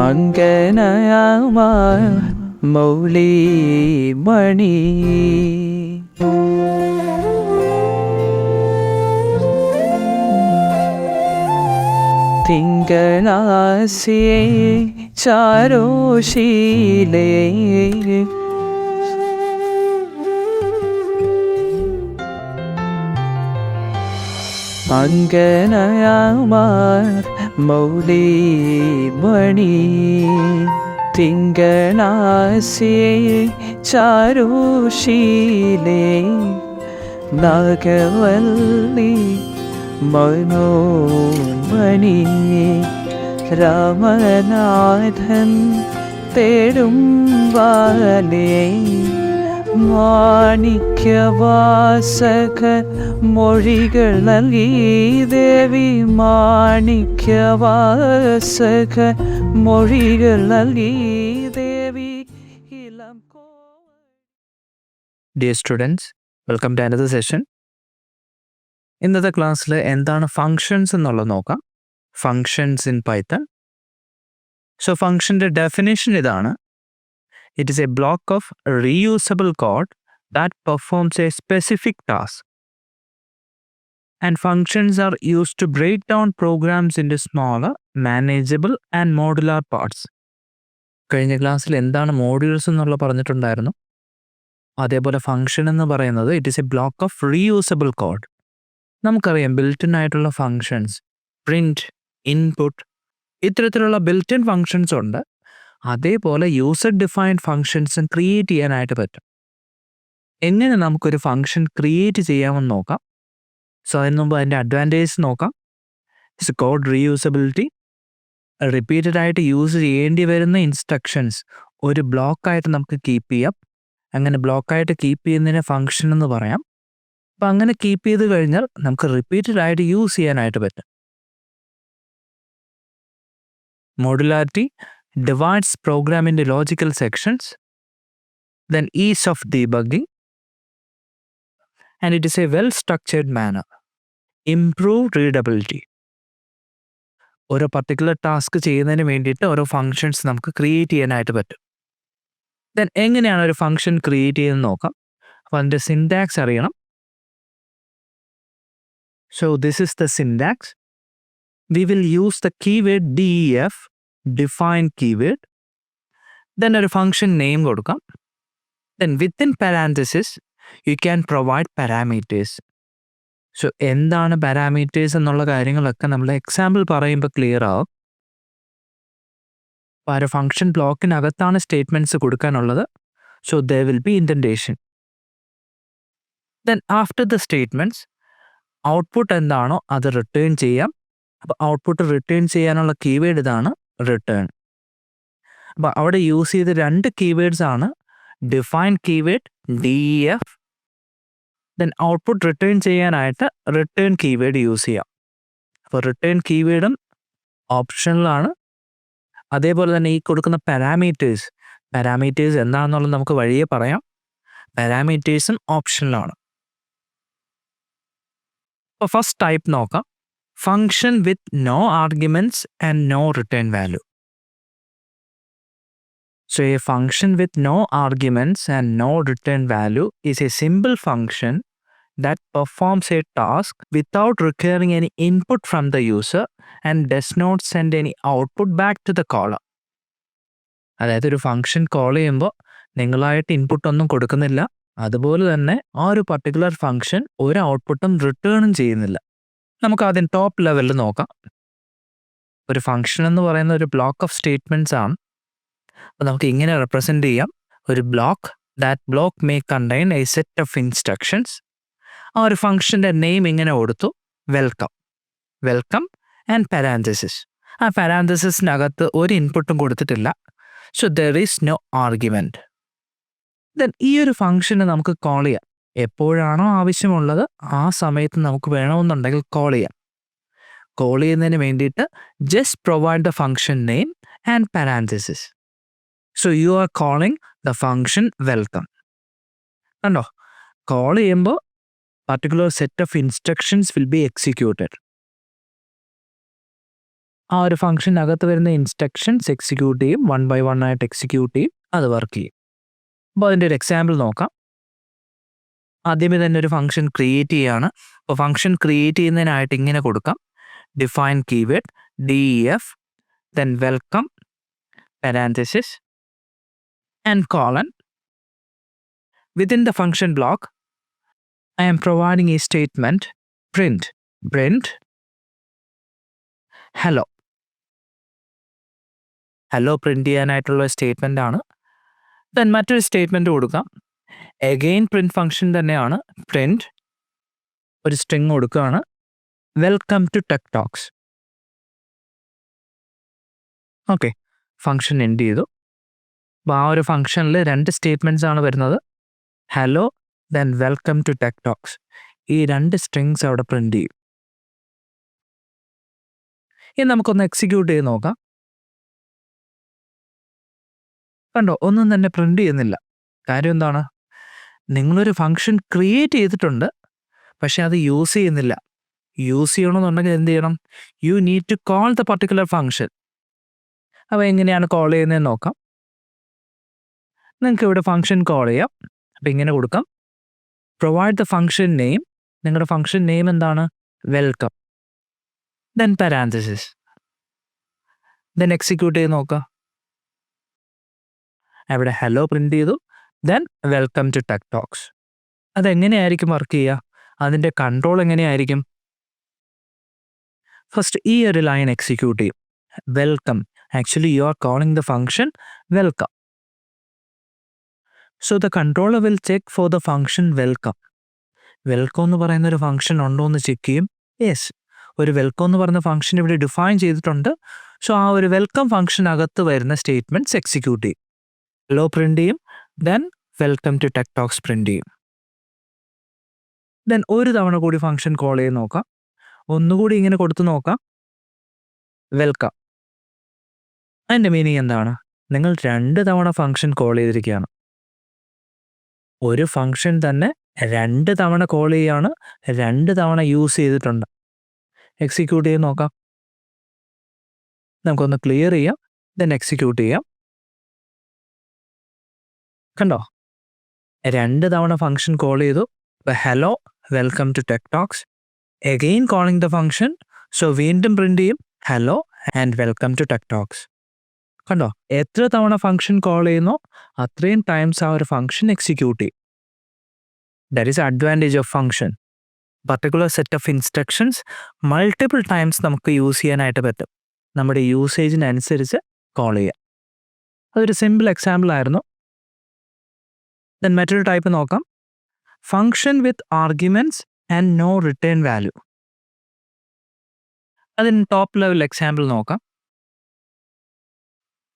അങ്കനയാമ മൗലി മണി തിങ്കളാസിയെ ചാരോശീലേ അങ്കനയാമാർ മൗലി മണി തിങ്കളാസിയെ ചാരുശീലേ നാഗവല്ലി മനോന്മണി രാമനാഥൻ തേടും വാലേ മാണിക്യവാസക മൊഴികൾ നൽകി ദേവി മാണിക്യവാസക മൊഴികൾ നൽകി ദേവി ഇളം. Dear students, welcome to another session. ഇന്നത്തെ ക്ലാസ്സിൽ എന്താണ് ഫങ്ഷൻസ് എന്നുള്ളത് നോക്കാം. Functions in Python. സോ ഫങ്ഷൻ്റെ ഡെഫിനേഷൻ ഇതാണ്: It is a block of reusable code that performs a specific task. And functions are used to break down programs into smaller, manageable and modular parts. കഴിഞ്ഞ ക്ലാസ്സിൽ എന്താണ് modules എന്നുള്ള പറഞ്ഞിട്ടുണ്ടായിരുന്നു. അതേപോലെ function എന്ന് പറയുന്നത് it is A block of reusable code. നമുക്കറിയാം built-in ആയിട്ടുള്ള ഫങ്ഷൻസ്, പ്രിൻറ്റ്, ഇൻപുട്ട്, ഇത്തരത്തിലുള്ള ബിൽറ്റിൻ ഫങ്ഷൻസ് ഉണ്ട്. അതേപോലെ യൂസർ ഡിഫൈൻഡ് ഫങ്ഷൻസും ക്രിയേറ്റ് ചെയ്യാനായിട്ട് പറ്റും. എങ്ങനെ നമുക്കൊരു ഫങ്ഷൻ ക്രിയേറ്റ് ചെയ്യാമെന്ന് നോക്കാം. സോ അതിന് മുമ്പ് അതിൻ്റെ അഡ്വാൻറ്റേജ് നോക്കാം. It's code reusability. റിപ്പീറ്റഡ് ആയിട്ട് യൂസ് ചെയ്യേണ്ടി വരുന്ന ഇൻസ്ട്രക്ഷൻസ് ഒരു ബ്ലോക്കായിട്ട് നമുക്ക് കീപ്പ് ചെയ്യാം. അങ്ങനെ ബ്ലോക്കായിട്ട് കീപ്പ് ചെയ്യുന്നതിനെ ഫങ്ഷൻ എന്ന് പറയാം. അപ്പം അങ്ങനെ കീപ്പ് ചെയ്ത് കഴിഞ്ഞാൽ നമുക്ക് റിപ്പീറ്റഡ് ആയിട്ട് യൂസ് ചെയ്യാനായിട്ട് പറ്റും. Modularity divides program into logical sections, then ease of debugging, and it is a well-structured manner. Improved readability. ഓരോ പർട്ടിക്കുലർ ടാസ്ക് ചെയ്യുന്നതിന് വേണ്ടിയിട്ട് ഓരോ ഫങ്ഷൻസ് നമുക്ക് ക്രിയേറ്റ് ചെയ്യാനായിട്ട് പറ്റും. ദെൻ എങ്ങനെയാണ് ഒരു ഫങ്ഷൻ ക്രിയേറ്റ് ചെയ്യുന്നത് നോക്കാം. അപ്പോൾ അതിൻ്റെ സിൻടാക്സ് അറിയണം. So this is the syntax. We will use the keyword def, define keyword. Then ഒരു ഫങ്ഷൻ നെയിം കൊടുക്കാം. Then within parenthesis you can provide parameters. So എന്താണ് പാരാമീറ്റേഴ്സ് എന്നുള്ള കാര്യങ്ങളൊക്കെ നമ്മൾ എക്സാമ്പിൾ പറയുമ്പോൾ ക്ലിയർ ആവും. അപ്പോൾ ഒരു ഫങ്ഷൻ ബ്ലോക്കിനകത്താണ് സ്റ്റേറ്റ്മെൻറ്റ്സ് കൊടുക്കാനുള്ളത്. So there will be indentation. Then after the statements output എന്താണോ അത് റിട്ടേൺ ചെയ്യാം. അപ്പോൾ ഔട്ട്പുട്ട് റിട്ടേൺ ചെയ്യാനുള്ള കീവേഡ് ഇതാണ് റിട്ടേൺ. അപ്പോൾ അവിടെ യൂസ് ചെയ്ത രണ്ട് കീവേഡ്സ് ആണ് define keyword def. Then output return ചെയ്യാനായിട്ട് റിട്ടേൺ കീവേഡ് യൂസ് ചെയ്യാം. അപ്പോൾ റിട്ടേൺ കീവേഡും ഓപ്ഷണലാണ്. അതേപോലെ തന്നെ ഈ കൊടുക്കുന്ന പാരാമീറ്റേഴ്സ് എന്താണെന്നുള്ളത് നമുക്ക് വഴിയെ പറയാം. പാരാമീറ്റേഴ്സും ഓപ്ഷണലാണ്. അപ്പോൾ ഫസ്റ്റ് ടൈപ്പ് നോക്കാം. Function with no arguments and no return value. So a function with no arguments and no return value is a simple function that performs a task without requiring any input from the user and does not send any output back to the caller. അതായത് ഒരു function call ചെയ്യുമ്പോൾ നിങ്ങളായിട്ട് input ഒന്നും കൊടുക്കുന്നില്ല. അതുപോലെ തന്നെ ആ ഒരു പർട്ടിക്കുലർ ഫങ്ഷൻ ഒരു ഔട്ട്പുട്ടും റിട്ടേണും ചെയ്യുന്നില്ല. നമുക്ക് ആദ്യം ടോപ്പ് ലെവലിൽ നോക്കാം. ഒരു ഫങ്ഷൻ എന്ന് പറയുന്ന ഒരു ബ്ലോക്ക് ഓഫ് സ്റ്റേറ്റ്മെൻറ്റ്സ് ആണ്. അപ്പോൾ നമുക്ക് ഇങ്ങനെ റെപ്രസെൻ്റ് ചെയ്യാം. ഒരു block, that block may contain A set of instructions. ആ ഒരു ഫങ്ഷൻ്റെ നെയിം ഇങ്ങനെ കൊടുത്തു, വെൽക്കം ആൻഡ് പാരാന്തസിസ്. ആ പാരാന്തസിസിനകത്ത് ഒരു ഇൻപുട്ടും കൊടുത്തിട്ടില്ല. So there is no argument. Then ഈ ഒരു ഫങ്ഷനെ നമുക്ക് കോൾ ചെയ്യാം. എപ്പോഴാണോ ആവശ്യമുള്ളത് ആ സമയത്ത് നമുക്ക് വേണമെന്നുണ്ടെങ്കിൽ കോൾ ചെയ്യാം. കോൾ ചെയ്യുന്നതിന് വേണ്ടിയിട്ട് just provide the function name and parenthesis. So you are calling the function welcome. കണ്ടോ, കോൾ ചെയ്യുമ്പോൾ particular set of instructions will be executed. ആ ഒരു ഫംഗ്ഷനകത്ത് വരുന്ന ഇൻസ്ട്രക്ഷൻസ് എക്സിക്യൂട്ട് ചെയ്യും, 1 by 1 ആയിട്ട് എക്സിക്യൂട്ട് ചെയ്യും, അത് വർക്ക് ചെയ്യും. അപ്പോൾ അതിൻ്റെ ഒരു എക്സാമ്പിൾ നോക്കാം. ആദ്യമേ തന്നെ ഒരു ഫംഗ്ഷൻ ക്രിയേറ്റ് ചെയ്യുകയാണ്. അപ്പോൾ ഫംഗ്ഷൻ ക്രിയേറ്റ് ചെയ്യുന്നതിനായിട്ട് ഇങ്ങനെ കൊടുക്കാം: define keyword def, then welcome, parenthesis, and colon. Within the function block, I am providing a statement print hello. Hello print ചെയ്യാനായിട്ടുള്ള സ്റ്റേറ്റ്മെൻ്റ് ആണ്. ദെൻ മറ്റൊരു സ്റ്റേറ്റ്മെൻറ്റ് കൊടുക്കാം. എഗെയിൻ പ്രിന്റ് ഫംഗ്ഷൻ തന്നെയാണ്. Print ഒരു സ്ട്രിങ് കൊടുക്കുകയാണ്, welcome to tech Talks. Okay, function end ചെയ്തു. അപ്പോൾ ആ ഒരു ഫംഗ്ഷനിൽ 2 സ്റ്റേറ്റ്മെൻറ്റ്സ് ആണ് വരുന്നത്. Hello, then welcome to tech Talks. ഈ 2 സ്ട്രിങ്സ് അവിടെ പ്രിന്റ് ചെയ്യും. ഇനി നമുക്കൊന്ന് എക്സിക്യൂട്ട് ചെയ്ത് നോക്കാം. കണ്ടോ, ഒന്നും തന്നെ പ്രിന്റ് ചെയ്യുന്നില്ല. കാര്യം എന്താണ്? നിങ്ങളൊരു ഫംഗ്ഷൻ ക്രിയേറ്റ് ചെയ്തിട്ടുണ്ട്, പക്ഷെ അത് യൂസ് ചെയ്യുന്നില്ല. യൂസ് ചെയ്യണമെന്നുണ്ടെങ്കിൽ എന്ത് ചെയ്യണം? You need to call the particular function. അപ്പോൾ എങ്ങനെയാണ് കോൾ ചെയ്യുന്നതെന്ന് നോക്കാം. നിങ്ങൾക്ക് ഇവിടെ ഫംഗ്ഷൻ കോൾ ചെയ്യാം. അപ്പോൾ ഇങ്ങനെ കൊടുക്കാം: പ്രൊവൈഡ് ദ ഫംഗ്ഷൻ നെയിം. നിങ്ങളുടെ ഫംഗ്ഷൻ നെയിം എന്താണ്? Welcome. Then parenthesis. Then execute ചെയ്ത് നോക്കാം. അവിടെ ഹലോ പ്രിന്റ് ചെയ്തു, then welcome to tech talks. അതെങ്ങനെയായിരിക്കും വർക്ക് ചെയ്യുക? അതിൻ്റെ കൺട്രോൾ എങ്ങനെയായിരിക്കും? ഫസ്റ്റ് ഈ ഒരു ലൈൻ എക്സിക്യൂട്ട് ചെയ്യും, welcome. Actually you are calling the function welcome. So the controller will check for the function welcome. Welcome എന്ന് പറയുന്ന ഒരു ഫംഗ്ഷൻ ഉണ്ടോ എന്ന് ചെക്ക് ചെയ്യും. യെസ്, ഒരു വെൽക്കം എന്ന് പറയുന്ന ഫംഗ്ഷൻ ഇവിടെ ഡിഫൈൻ ചെയ്തിട്ടുണ്ട്. സോ ആ ഒരു വെൽക്കം ഫംഗ്ഷനകത്ത് വരുന്ന സ്റ്റേറ്റ്മെൻറ്റ്സ് എക്സിക്യൂട്ട് ചെയ്യും. ഹലോ പ്രിന്റ് ചെയ്യും, then welcome to tech Talks print ചെയ്യും. ദെൻ ഒരു തവണ കൂടി ഫംഗ്ഷൻ കോൾ ചെയ്ത് നോക്കാം. ഒന്നുകൂടി ഇങ്ങനെ കൊടുത്തു നോക്കാം, വെൽക്കം. അതിൻ്റെ മീനിങ് എന്താണ്? നിങ്ങൾ 2 തവണ ഫംഗ്ഷൻ കോൾ ചെയ്തിരിക്കുകയാണ്. ഒരു ഫംഗ്ഷൻ തന്നെ 2 തവണ കോൾ ചെയ്യുകയാണ്, 2 തവണ യൂസ് ചെയ്തിട്ടുണ്ട്. എക്സിക്യൂട്ട് ചെയ്ത് നോക്കാം. നമുക്കൊന്ന് ക്ലിയർ ചെയ്യാം, ദെൻ എക്സിക്യൂട്ട് ചെയ്യാം. കണ്ടോ, 2 തവണ ഫംഗ്ഷൻ കോൾ ചെയ്തു. Hello, welcome to tech Talks. Again calling the function. So വീണ്ടും പ്രിന്റ് ചെയ്യും, hello and welcome to tech Talks. കണ്ടോ, എത്ര തവണ ഫംഗ്ഷൻ കോൾ ചെയ്യുന്നോ അത്രയും ടൈംസ് ആ ഒരു ഫംഗ്ഷൻ എക്സിക്യൂട്ട് ചെയ്യും. That is advantage of function. Particular set of instructions multiple times നമുക്ക് യൂസ് ചെയ്യാനായിട്ട് പറ്റും. നമ്മുടെ യൂസേജിനനുസരിച്ച് കോൾ ചെയ്യാം. അതൊരു സിമ്പിൾ എക്സാമ്പിൾ ആയിരുന്നു. ദെൻ മറ്റൊരു ടൈപ്പ് നോക്കാം. Function with arguments and no return value. അതിന് ടോപ്പ് ലെവൽ എക്സാമ്പിൾ നോക്കാം.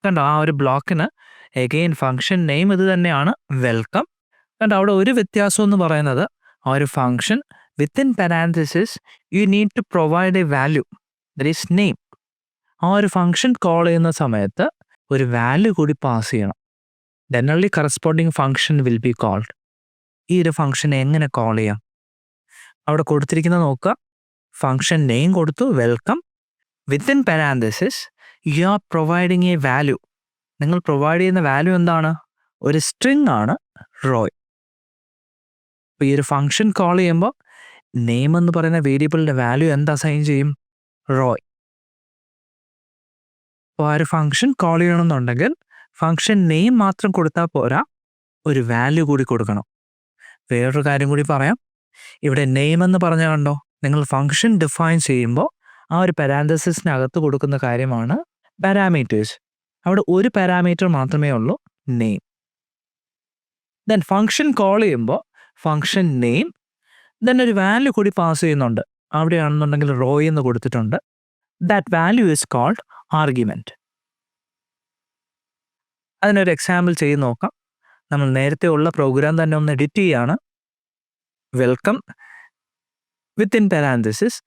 കണ്ടോ, ആ ഒരു ബ്ലോക്കിന് എഗെയിൻ ഫംഗ്ഷൻ നെയിം ഇത് തന്നെയാണ്, വെൽക്കം. കണ്ടോ, അവിടെ ഒരു വ്യത്യാസം എന്ന് പറയുന്നത് ആ ഒരു function within parenthesis you need to provide a value, that is name. ആ ഒരു ഫംഗ്ഷൻ കോൾ ചെയ്യുന്ന സമയത്ത് ഒരു വാല്യൂ കൂടി പാസ് ചെയ്യണം. Then only corresponding function will be called. ഈ ഒരു ഫംഗ്ഷൻ എങ്ങനെ കോൾ ചെയ്യാം? അവിടെ കൊടുത്തിരിക്കുന്നത് നോക്കുക. ഫംഗ്ഷൻ നെയിം കൊടുത്തു, welcome. Within parenthesis you are providing a value. നിങ്ങൾ പ്രൊവൈഡ് ചെയ്യുന്ന വാല്യൂ എന്താണ്? ഒരു സ്ട്രിങ് ആണ്, റോയ്. അപ്പോൾ ഈ ഒരു ഫംഗ്ഷൻ കോൾ ചെയ്യുമ്പോൾ നെയിം എന്ന് പറയുന്ന വേരിയബിളിൻ്റെ വാല്യൂ എന്ത് അസൈൻ ചെയ്യും? റോയ്. അപ്പോൾ ആ ഒരു ഫംഗ്ഷൻ കോൾ ചെയ്യണമെന്നുണ്ടെങ്കിൽ ഫംഗ്ഷൻ നെയിം മാത്രം കൊടുത്താൽ പോരാ, ഒരു വാല്യൂ കൂടി കൊടുക്കണം. വേറൊരു കാര്യം കൂടി പറയാം. ഇവിടെ നെയിം എന്ന് പറഞ്ഞാൽ കണ്ടോ, നിങ്ങൾ ഫംഗ്ഷൻ ഡിഫൈൻ ചെയ്യുമ്പോൾ ആ ഒരു പാരാന്തസിസിനകത്ത് കൊടുക്കുന്ന കാര്യമാണ് പാരാമീറ്റേഴ്സ്. അവിടെ ഒരു പാരാമീറ്റർ മാത്രമേ ഉള്ളൂ, നെയിം. ദെൻ ഫംഗ്ഷൻ കോൾ ചെയ്യുമ്പോൾ ഫംഗ്ഷൻ നെയിം, ദെൻ ഒരു വാല്യൂ കൂടി പാസ് ചെയ്യുന്നുണ്ട്. അവിടെയാണെന്നുണ്ടെങ്കിൽ റോയ് എന്ന് കൊടുത്തിട്ടുണ്ട്. That value is called argument. അതിനൊരു എക്സാമ്പിൾ ചെയ്ത് നോക്കാം. നമ്മൾ നേരത്തെ ഉള്ള പ്രോഗ്രാം തന്നെ ഒന്ന് എഡിറ്റ് ചെയ്യുകയാണ്. വെൽക്കം വിത്തിൻ പാരാന്തസിസ്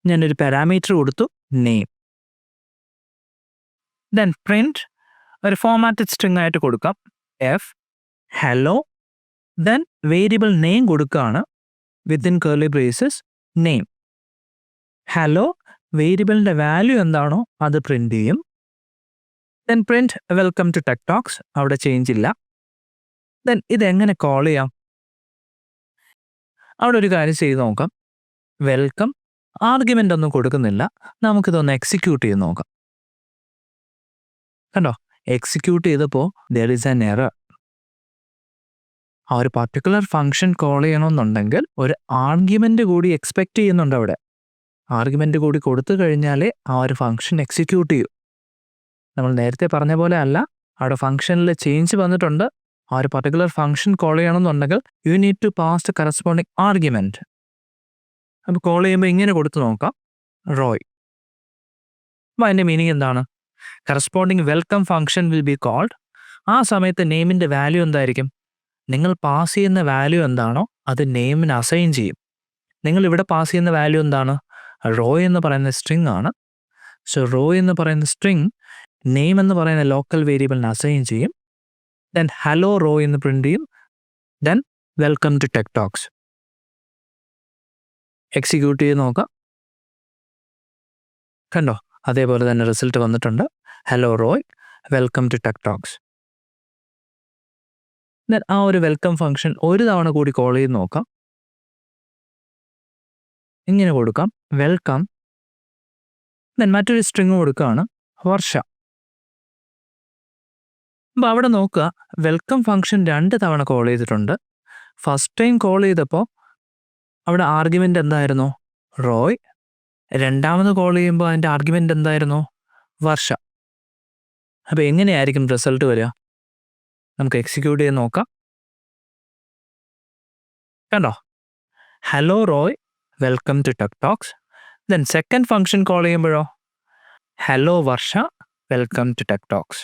ഞാനൊരു പാരാമീറ്റർ കൊടുത്തു, നെയിം. ദെൻ പ്രിന്റ് ഒരു ഫോർമാറ്റഡ് സ്ട്രിങ് ആയിട്ട് കൊടുക്കാം, F hello. Then variable name കൊടുക്കുകയാണ്, within curly braces name. Hello വേരിയബിളിൻ്റെ വാല്യൂ എന്താണോ അത് പ്രിൻ്റ് ചെയ്യും. Then print welcome to tech talks, അവിടെ ചേഞ്ച് ഇല്ല. ദെൻ ഇതെങ്ങനെ കോൾ ചെയ്യാം? അവിടെ ഒരു കാര്യം ചെയ്ത് നോക്കാം. വെൽക്കം ആർഗ്യുമെൻ്റ് ഒന്നും കൊടുക്കുന്നില്ല, നമുക്കിതൊന്ന് എക്സിക്യൂട്ട് ചെയ്ത് നോക്കാം. കണ്ടോ, എക്സിക്യൂട്ട് ചെയ്തപ്പോൾ ദർ ഈസ് ആൻ എറർ. ആ ഒരു പർട്ടിക്കുലർ ഫംഗ്ഷൻ കോൾ ചെയ്യണമെന്നുണ്ടെങ്കിൽ ഒരു ആർഗ്യുമെൻ്റ് കൂടി എക്സ്പെക്റ്റ് ചെയ്യുന്നുണ്ട്. അവിടെ ആർഗ്യുമെൻ്റ് കൂടി കൊടുത്തു കഴിഞ്ഞാലേ ആ ഒരു ഫംഗ്ഷൻ എക്സിക്യൂട്ട് ചെയ്യൂ. നമ്മൾ നേരത്തെ പറഞ്ഞ പോലെ അല്ല, അവിടെ ഫംഗ്ഷനിൽ ചേഞ്ച് വന്നിട്ടുണ്ട്. ആ ഒരു പർട്ടിക്കുലർ ഫംഗ്ഷൻ കോൾ ചെയ്യണമെന്നുണ്ടെങ്കിൽ you need to pass the corresponding argument. അപ്പോൾ കോൾ ചെയ്യുമ്പോൾ ഇങ്ങനെ കൊടുത്തു നോക്കാം, റോയ്. അപ്പോൾ അതിൻ്റെ മീനിങ് എന്താണ്? Corresponding welcome function will be called. ആ സമയത്ത് നെയിമിൻ്റെ വാല്യൂ എന്തായിരിക്കും? നിങ്ങൾ പാസ് ചെയ്യുന്ന വാല്യൂ എന്താണോ അത് നെയിമിന് അസൈൻ ചെയ്യും. നിങ്ങൾ ഇവിടെ പാസ് ചെയ്യുന്ന വാല്യൂ എന്താണ്? റോയ് എന്ന് പറയുന്ന സ്ട്രിങ് ആണ്. സോ റോയ് എന്ന് പറയുന്ന സ്ട്രിങ് നെയിം എന്ന് പറയുന്ന ലോക്കൽ വേരിയബിളിന് അസൈൻ ചെയ്യും. ദെൻ ഹലോ റോയ് എന്ന് പ്രിൻ്റ് ചെയ്യും. Then welcome to tech Talks. Execute ചെയ്ത് നോക്കാം. കണ്ടോ, അതേപോലെ തന്നെ റിസൾട്ട് വന്നിട്ടുണ്ട്. Hello Roy, welcome to tech talks. Then ആ ഒരു വെൽക്കം ഫംഗ്ഷൻ ഒരു തവണ കൂടി കോൾ ചെയ്ത് നോക്കാം. ഇങ്ങനെ കൊടുക്കാം, വെൽക്കം. ദെൻ മറ്റൊരു സ്ട്രിങ് കൊടുക്കുകയാണ്, വർഷ. അപ്പോൾ അവിടെ നോക്കുക, വെൽക്കം ഫംഗ്ഷൻ 2 തവണ കോൾ ചെയ്തിട്ടുണ്ട്. ഫസ്റ്റ് ടൈം കോൾ ചെയ്തപ്പോൾ അവിടെ ആർഗ്യുമെൻ്റ് എന്തായിരുന്നു? റോയ്. രണ്ടാമത് കോൾ ചെയ്യുമ്പോൾ അതിൻ്റെ ആർഗ്യുമെൻ്റ് എന്തായിരുന്നു? വർഷ. അപ്പോൾ എങ്ങനെയായിരിക്കും റിസൾട്ട് വരിക? നമുക്ക് എക്സിക്യൂട്ട് ചെയ്ത് നോക്കാം. കണ്ടോ, hello Roy, welcome to tech talks. Then second function call ചെയ്യുമ്പോഴോ hello Varsha, welcome to tech talks.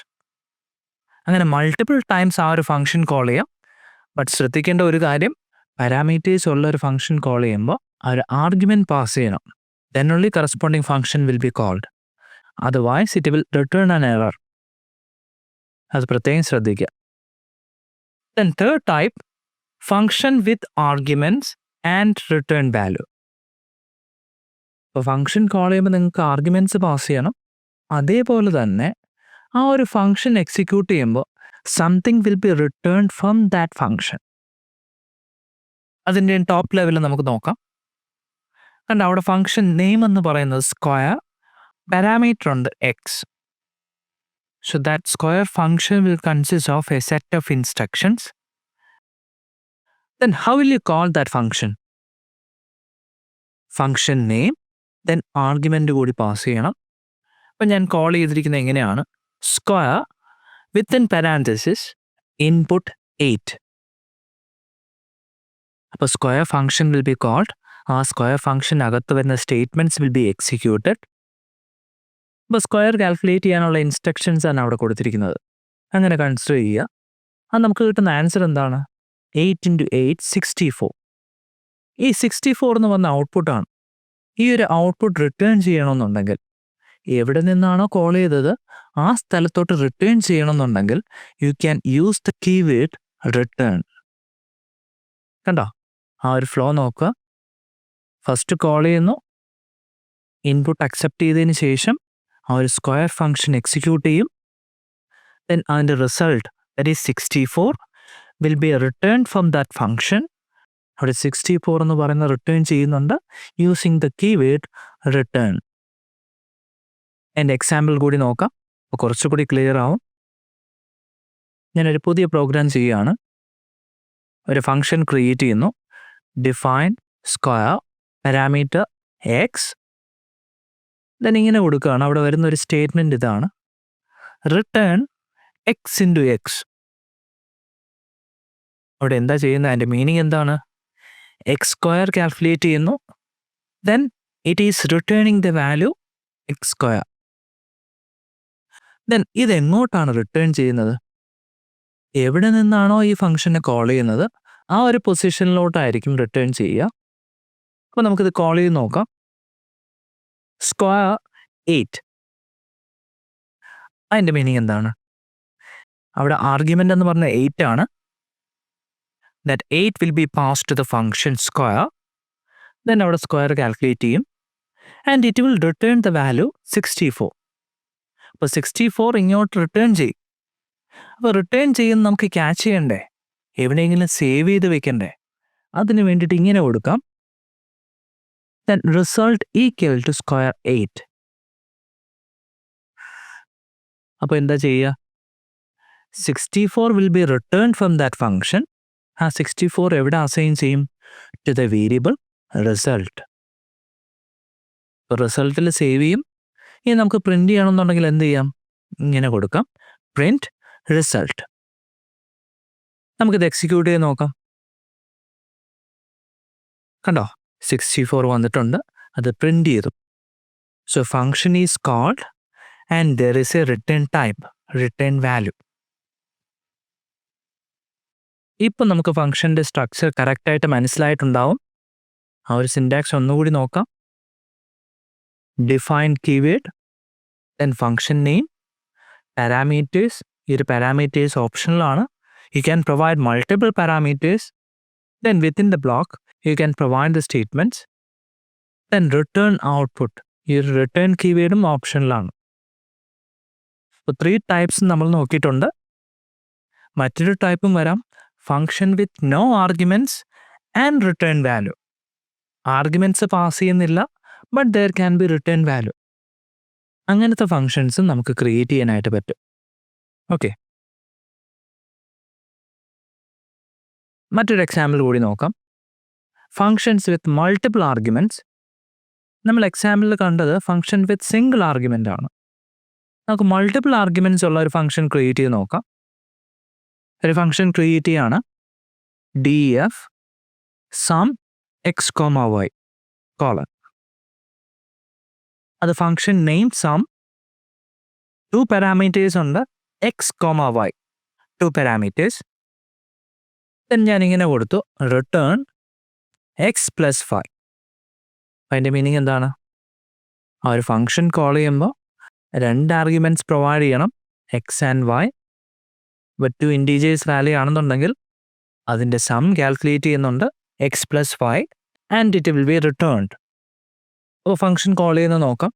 അങ്ങനെ മൾട്ടിപ്പിൾ ടൈംസ് ആ ഒരു ഫംഗ്ഷൻ കോൾ ചെയ്യാം. ബട്ട് ശ്രദ്ധിക്കേണ്ട ഒരു കാര്യം, പാരാമീറ്റേഴ്സ് ഉള്ള ഒരു ഫംഗ്ഷൻ കോൾ ചെയ്യുമ്പോൾ ആ ഒരു ആർഗ്യുമെൻറ്റ് പാസ് ചെയ്യണം. Then only corresponding function will be called. Otherwise it will return an error. അത് പ്രത്യേകം ശ്രദ്ധിക്കുക. Then third type, function with arguments and return value. ഇപ്പോൾ ഫംഗ്ഷൻ കോൾ ചെയ്യുമ്പോൾ നിങ്ങൾക്ക് ആർഗ്യുമെൻറ്റ്സ് പാസ് ചെയ്യണം. അതേപോലെ തന്നെ ആ ഒരു ഫംഗ്ഷൻ എക്സിക്യൂട്ട് ചെയ്യുമ്പോൾ something will be return from that function. അതിൻ്റെ ടോപ്പ് ലെവലിൽ നമുക്ക് നോക്കാം. കണ്ട, അവിടെ ഫംഗ്ഷൻ നെയിം എന്ന് പറയുന്നത് സ്ക്വയർ, പാരാമീറ്റർ ഉണ്ട് x. So that square function will consist of a set of instructions. Then how will you call that function? Function name, then argument കൂടി പാസ് ചെയ്യണം. അപ്പം ഞാൻ കോൾ ചെയ്തിരിക്കുന്നത് എങ്ങനെയാണ്? Square within parenthesis input 8. അപ്പോൾ square function will be called. ആ square ഫംഗ്ഷനകത്ത് വരുന്ന സ്റ്റേറ്റ്മെൻറ്റ്സ് വിൽ ബി എക്സിക്യൂട്ടഡ്. അപ്പോൾ സ്ക്വയർ കാൽക്കുലേറ്റ് ചെയ്യാനുള്ള ഇൻസ്ട്രക്ഷൻസ് ആണ് അവിടെ കൊടുത്തിരിക്കുന്നത്. അങ്ങനെ കൺസിഡർ ചെയ്യുക. അത് നമുക്ക് കിട്ടുന്ന ആൻസർ എന്താണ്? 8 × 8 64. ഈ 64 എന്ന് പറഞ്ഞ ഔട്ട്പുട്ടാണ്. ഈ ഒരു ഔട്ട്പുട്ട് റിട്ടേൺ ചെയ്യണമെന്നുണ്ടെങ്കിൽ എവിടെ നിന്നാണോ കോൾ ചെയ്തത് ആ സ്ഥലത്തോട്ട് റിട്ടേൺ ചെയ്യണമെന്നുണ്ടെങ്കിൽ you can use the keyword return. കണ്ടോ, ആ ഒരു ഫ്ലോ നോക്കുക. ഫസ്റ്റ് കോൾ ചെയ്യുന്നു, ഇൻപുട്ട് അക്സെപ്റ്റ് ചെയ്തതിന് ശേഷം ആ ഒരു സ്ക്വയർ ഫംഗ്ഷൻ എക്സിക്യൂട്ട് ചെയ്യും. ദെൻ അതിൻ്റെ result that is 64 will be return from that function. അവിടെ 64 എന്ന് പറയുന്ന റിട്ടേൺ ചെയ്യുന്നുണ്ട് യൂസിങ് ദ കീവേഡ് റിട്ടേൺ. എൻ്റെ എക്സാമ്പിൾ കൂടി നോക്കാം, അപ്പോൾ കുറച്ചുകൂടി ക്ലിയർ ആവും. ഞാനൊരു പുതിയ പ്രോഗ്രാം ചെയ്യുകയാണ്. ഒരു ഫംഗ്ഷൻ ക്രിയേറ്റ് ചെയ്യുന്നു. Define square parameter X. Then ഇങ്ങനെ കൊടുക്കുകയാണ്. അവിടെ വരുന്ന ഒരു സ്റ്റേറ്റ്മെൻറ്റ് ഇതാണ്, റിട്ടേൺ എക്സ് ഇൻറ്റു എക്സ്. അവിടെ എന്താ ചെയ്യുന്നത്? അതിൻ്റെ മീനിങ് എന്താണ്? എക്സ് സ്ക്വയർ കാൽക്കുലേറ്റ് ചെയ്യുന്നു. Then it is returning the value x square. Then ഇതെങ്ങോട്ടാണ് റിട്ടേൺ ചെയ്യുന്നത്? എവിടെ നിന്നാണോ ഈ ഫംഗ്ഷനെ കോൾ ചെയ്യുന്നത് ആ ഒരു പൊസിഷനിലോട്ടായിരിക്കും റിട്ടേൺ ചെയ്യുക. അപ്പോൾ നമുക്കിത് കോൾ ചെയ്ത് നോക്കാം. സ്ക്വയർ 8. അതിൻ്റെ മീനിങ് എന്താണ്? അവിടെ ആർഗ്യുമെൻ്റ് എന്ന് പറഞ്ഞ 8 ആണ്. That 8 will be passed to the function square. Then അവിടെ സ്ക്വയർ കാൽക്കുലേറ്റ് ചെയ്യും. And it will return the value 64. അപ്പോൾ 64 ഇങ്ങോട്ട് റിട്ടേൺ ചെയ്യും. അപ്പോൾ റിട്ടേൺ ചെയ്യുന്ന നമുക്ക് ക്യാച്ച് ചെയ്യണ്ടേ, എവിടെയെങ്കിലും സേവ് ചെയ്ത് വെക്കണ്ടേ? അതിന് വേണ്ടിയിട്ട് ഇങ്ങനെ കൊടുക്കാം, then result equal to square 8. അപ്പോൾ എന്താ ചെയ്യുക? 64 will be returned from that function. ആ 64 എവിടെ അസൈൻ ചെയ്യും? To the variable result. റിസൾട്ടിൽ സേവ് ചെയ്യും. ഇനി നമുക്ക് പ്രിന്റ് ചെയ്യണമെന്നുണ്ടെങ്കിൽ എന്ത് ചെയ്യാം? ഇങ്ങനെ കൊടുക്കാം, പ്രിന്റ് റിസൾട്ട്. നമുക്കിത് എക്സിക്യൂട്ട് ചെയ്ത് നോക്കാം. കണ്ടോ, 64 വന്നിട്ടുണ്ട്, അത് പ്രിന്റ് ചെയ്തു. So function is called and there is a return type, return value. ഇപ്പം നമുക്ക് ഫംഗ്ഷൻ്റെ സ്ട്രക്ചർ കറക്റ്റായിട്ട് മനസ്സിലായിട്ടുണ്ടാവും. ആ ഒരു സിൻടാക്സ് ഒന്നുകൂടി നോക്കാം. Define keyword, then function name, parameters. ഈ ഒരു പാരാമീറ്റേഴ്സ് ഓപ്ഷണലാണ്. You can provide multiple parameters. Then within the block you can provide the statements. Then return output. ഈ ഒരു റിട്ടേൺ കീവേഡും ഓപ്ഷനിലാണ്. ഇപ്പോൾ 3 ടൈപ്സ് നമ്മൾ നോക്കിയിട്ടുണ്ട്. മറ്റൊരു ടൈപ്പും വരാം, function with no arguments and return value. Arguments pass ചെയ്യുന്നില്ല, but there can be return value. അങ്ങനത്തെ ഫങ്ഷൻസും നമുക്ക് ക്രിയേറ്റ് ചെയ്യാനായിട്ട് പറ്റും. ഓക്കെ, മറ്റൊരു എക്സാമ്പിൾ കൂടി നോക്കാം. Functions with multiple arguments. നമ്മൾ എക്സാമ്പിളിൽ കണ്ടത് ഫങ്ഷൻ വിത്ത് സിംഗിൾ ആർഗ്യുമെൻ്റ് ആണ്. നമുക്ക് മൾട്ടിപ്പിൾ ആർഗ്യുമെൻറ്റ്സ് ഉള്ള ഒരു ഫംഗ്ഷൻ ക്രിയേറ്റ് ചെയ്ത് നോക്കാം. ഒരു ഫംഗ്ഷൻ ക്രിയേറ്റ് ചെയ്യാണ്, df sum x, y colon. അത് ഫംഗ്ഷൻ നെയിം സം, 2 പാരാമീറ്റേഴ്സ് ഉണ്ട്, x, y 2 പാരാമീറ്റേഴ്സ്. ദെൻ ഞാനിങ്ങനെ കൊടുത്തു, റിട്ടേൺ x + 5. അതിൻ്റെ മീനിങ് എന്താണ്? ആ ഒരു ഫംഗ്ഷൻ കോൾ ചെയ്യുമ്പോൾ 2 ആർഗ്യുമെൻറ്റ്സ് പ്രൊവൈഡ് ചെയ്യണം, x and y. 2 integers value ആണെന്നുണ്ടെങ്കിൽ അതിൻ്റെ സം കാൽക്കുലേറ്റ് ചെയ്യുന്നുണ്ട്, x + 5, and it will be returned. അപ്പോൾ ഫംഗ്ഷൻ കോൾ ചെയ്യുന്നത് നോക്കാം.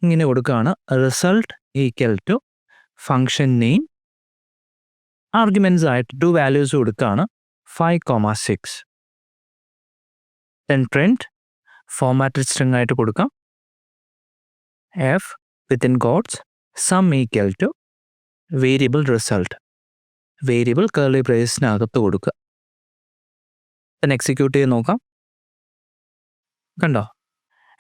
ഇങ്ങനെ കൊടുക്കുകയാണ്, result equal to function name, arguments ആയിട്ട് 2 വാല്യൂസ് കൊടുക്കുകയാണ്, 5, 6. ദെൻ പ്രിന്റ് ഫോർമാറ്റഡ് സ്ട്രിംഗ് ആയിട്ട് കൊടുക്കാം, f within quotes sum equal to variable result. Variable curly ബ്രേസിനകത്ത് കൊടുക്കുക. ദെൻ എക്സിക്യൂട്ട് ചെയ്ത് നോക്കാം. കണ്ടോ,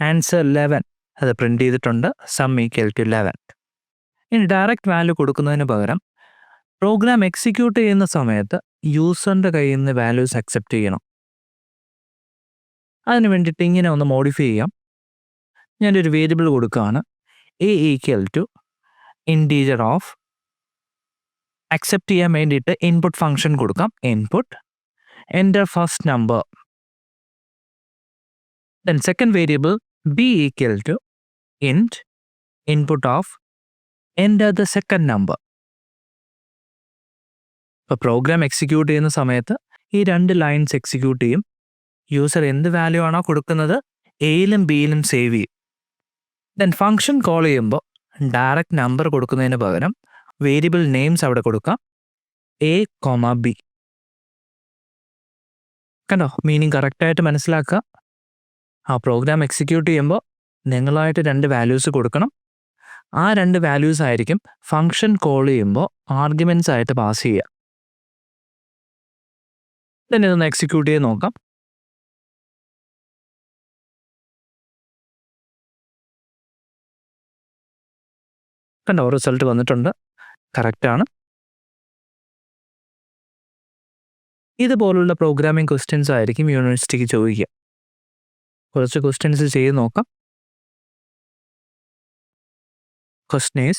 ആൻസർ 11 അത് പ്രിന്റ് ചെയ്തിട്ടുണ്ട്, സം ഈക്വൽ ടു 11. ഇനി ഡയറക്റ്റ് വാല്യൂ കൊടുക്കുന്നതിന് പകരം പ്രോഗ്രാം എക്സിക്യൂട്ട് ചെയ്യുന്ന സമയത്ത് യൂസറിൻ്റെ കയ്യിൽ നിന്ന് വാല്യൂസ് അക്സെപ്റ്റ് ചെയ്യണം. അതിന് വേണ്ടിയിട്ട് ഇങ്ങനെ ഒന്ന് മോഡിഫൈ ചെയ്യാം. ഞാനൊരു വേരിയബിൾ കൊടുക്കുകയാണ്, a equal to integer of. Accept ചെയ്യാൻ വേണ്ടിയിട്ട് ഇൻപുട്ട് ഫംഗ്ഷൻ കൊടുക്കാം, input enter first number. Then second variable b equal to int input of enter the second number. ഇപ്പോൾ പ്രോഗ്രാം എക്സിക്യൂട്ട് ചെയ്യുന്ന സമയത്ത് ഈ 2 ലൈൻസ് എക്സിക്യൂട്ട് ചെയ്യും. യൂസർ എന്ത് വാല്യൂ ആണോ കൊടുക്കുന്നത് എയിലും ബിയിലും സേവ് ചെയ്യും. ദെൻ ഫംഗ്ഷൻ കോൾ ചെയ്യുമ്പോൾ ഡയറക്റ്റ് നമ്പർ കൊടുക്കുന്നതിന് പകരം വേരിയബിൾ നെയിംസ് അവിടെ കൊടുക്കാം, a, b. കണ്ടോ, മീനിങ് കറക്റ്റായിട്ട് മനസ്സിലാക്കുക. ആ പ്രോഗ്രാം എക്സിക്യൂട്ട് ചെയ്യുമ്പോൾ നിങ്ങളായിട്ട് 2 വാല്യൂസ് കൊടുക്കണം. ആ 2 വാല്യൂസ് ആയിരിക്കും ഫംഗ്ഷൻ കോൾ ചെയ്യുമ്പോൾ ആർഗ്യുമെൻറ്റ്സ് ആയിട്ട് പാസ് ചെയ്യുക. ദെൻ ഇതൊന്ന് എക്സിക്യൂട്ട് ചെയ്ത് നോക്കാം. കണ്ടോ, റിസൾട്ട് വന്നിട്ടുണ്ട്, കറക്റ്റാണ്. ഇതുപോലുള്ള പ്രോഗ്രാമിംഗ് ക്വസ്റ്റ്യൻസ് ആയിരിക്കും യൂണിവേഴ്സിറ്റിക്ക് ചോദിക്കുക. കുറച്ച് ക്വസ്റ്റ്യൻസ് ചെയ്ത് നോക്കാം. Question is,